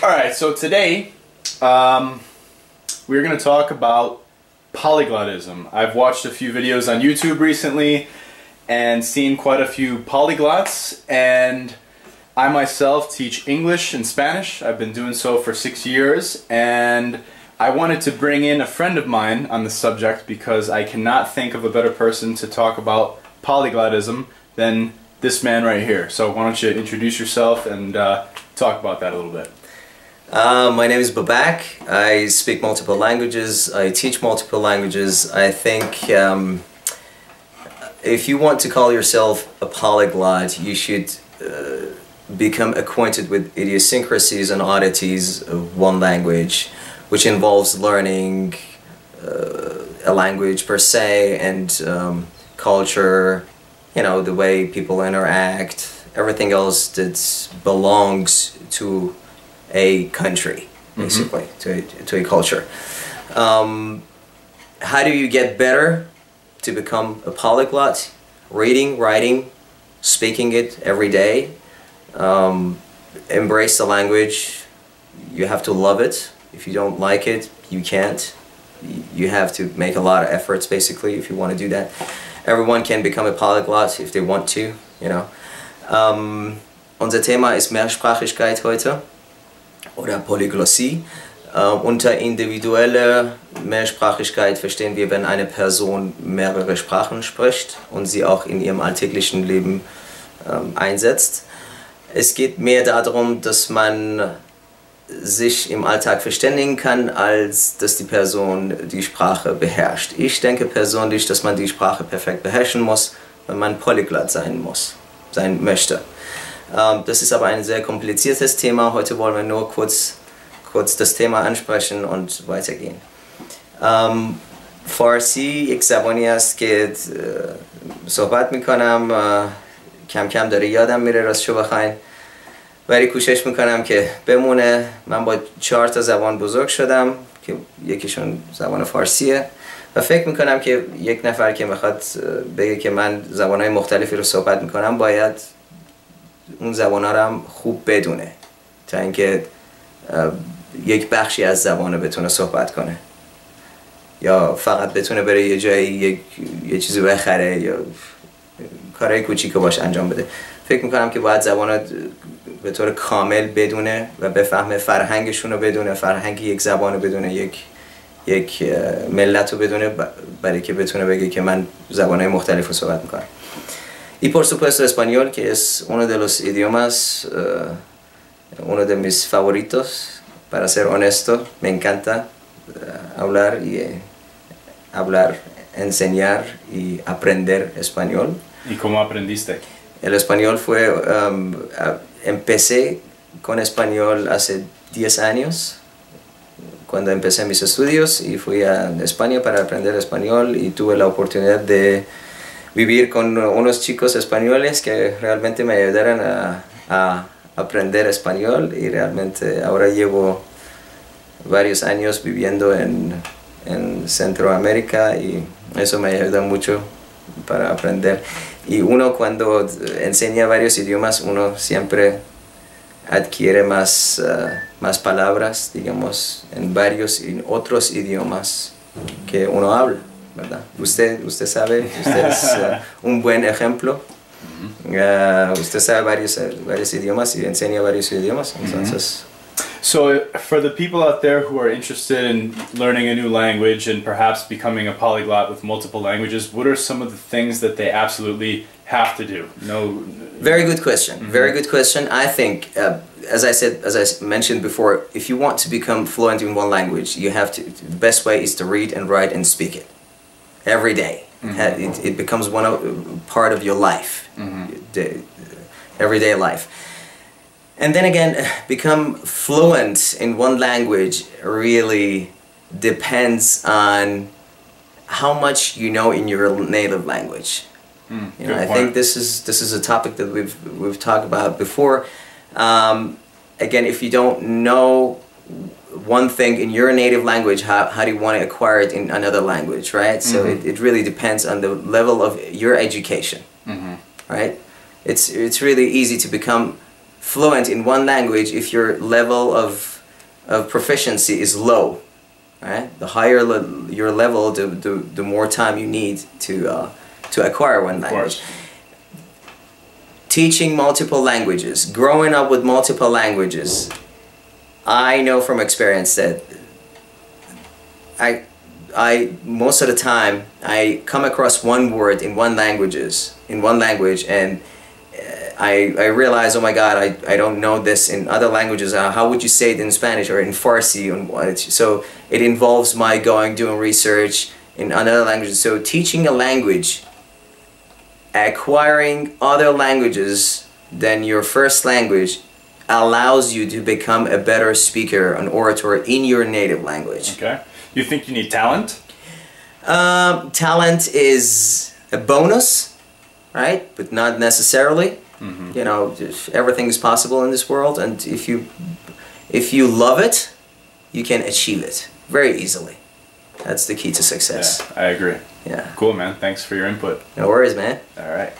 Alright, so today we're going to talk about polyglotism. I've watched a few videos on YouTube recently and seen quite a few polyglots, and I myself teach English and Spanish. I've been doing so for 6 years, and I wanted to bring in a friend of mine on the subject because I cannot think of a better person to talk about polyglotism than this man right here. So why don't you introduce yourself and talk about that a little bit. My name is Babak. I speak multiple languages. I teach multiple languages. I think if you want to call yourself a polyglot, you should become acquainted with idiosyncrasies and oddities of one language, which involves learning a language per se and culture, you know, the way people interact, everything else that belongs to a country, basically, to a culture. How do you get better to become a polyglot? Reading, writing, speaking it every day. Embrace the language. You have to love it. If you don't like it, you can't. You have to make a lot of efforts, basically, if you want to do that. Everyone can become a polyglot if they want to, you know. Unser Thema ist Mehrsprachigkeit heute, oder Polyglossie. Unter individueller Mehrsprachigkeit verstehen wir, wenn eine Person mehrere Sprachen spricht und sie auch in ihrem alltäglichen Leben einsetzt. Es geht mehr darum, dass man sich im Alltag verständigen kann, als dass die Person die Sprache beherrscht. Ich denke persönlich, dass man die Sprache perfekt beherrschen muss, wenn man Polyglot sein möchte. Das ist aber ein sehr kompliziertes Thema. Heute wollen wir nur kurz das Thema ansprechen und weitergehen. فارسی یک زبانی است که صحبت میکنم، کم کم داره یادم میره راستشو بخواین، ولی کوشش میکنم که بمونه. من با 4 تا زبان بزرگ شدم که یکیشون زبان فارسیه و فکر میکنم که یک نفر که میخواد بگه که من زبانهای مختلفی رو صحبت میکنم باید اون زبانها رو هم خوب بدونه تا اینکه یک بخشی از زبان رو بتونه صحبت کنه یا فقط بتونه بره یه جایی یه چیزی بخره یا کارهای کوچیک باش انجام بده. فکر میکنم که باید زبان رو به طور کامل بدونه و بفهمه، فرهنگشون رو بدونه، فرهنگ یک زبان رو بدونه، یک ملت رو بدونه، برای که بتونه بگه که من زبانهای مختلف رو صحبت میکنم. Y por supuesto español, que es uno de los idiomas, uno de mis favoritos, para ser honesto. Me encanta hablar, enseñar y aprender español. ¿Y cómo aprendiste? El español fue, empecé con español hace 10 años, cuando empecé mis estudios y fui a España para aprender español y tuve la oportunidad de vivir con unos chicos españoles que realmente me ayudaron a aprender español y realmente ahora llevo varios años viviendo en Centroamérica y eso me ayuda mucho para aprender. Y uno cuando enseña varios idiomas, uno siempre adquiere más palabras, digamos, en otros idiomas que uno habla, ¿verdad? Usted sabe, usted es un buen ejemplo. Usted sabe varios idiomas y enseña varios idiomas, entonces... So for the people out there who are interested in learning a new language and perhaps becoming a polyglot with multiple languages, what are some of the things that they absolutely have to do? Very good question. Very good question. I think, as I mentioned before, if you want to become fluent in one language, you have to. The best way is to read and write and speak it every day. It becomes part of your life, everyday life. And then again, become fluent in one language really depends on how much you know in your native language. You know, I think this is a topic that we've talked about before. Again, if you don't know one thing in your native language, how do you want to acquire it in another language, right? So it really depends on the level of your education, right? It's really easy to become fluent in one language if your level of of proficiency is low, right? The higher your level, the more time you need to acquire one language. Teaching multiple languages, growing up with multiple languages, I know from experience that I most of the time I come across one word in one language, and I realize, oh my God, I don't know this in other languages. How would you say it in Spanish or in Farsi? So it involves my doing research in other languages. So teaching a language, acquiring other languages than your first language, allows you to become a better speaker, an orator in your native language. Okay. You think you need talent? Talent is a bonus, right? But not necessarily. Mm-hmm. You know, everything is possible in this world, and if you love it, you can achieve it very easily. That's the key to success. Yeah, I agree. Yeah. Cool, man. Thanks for your input. No worries, man. All right.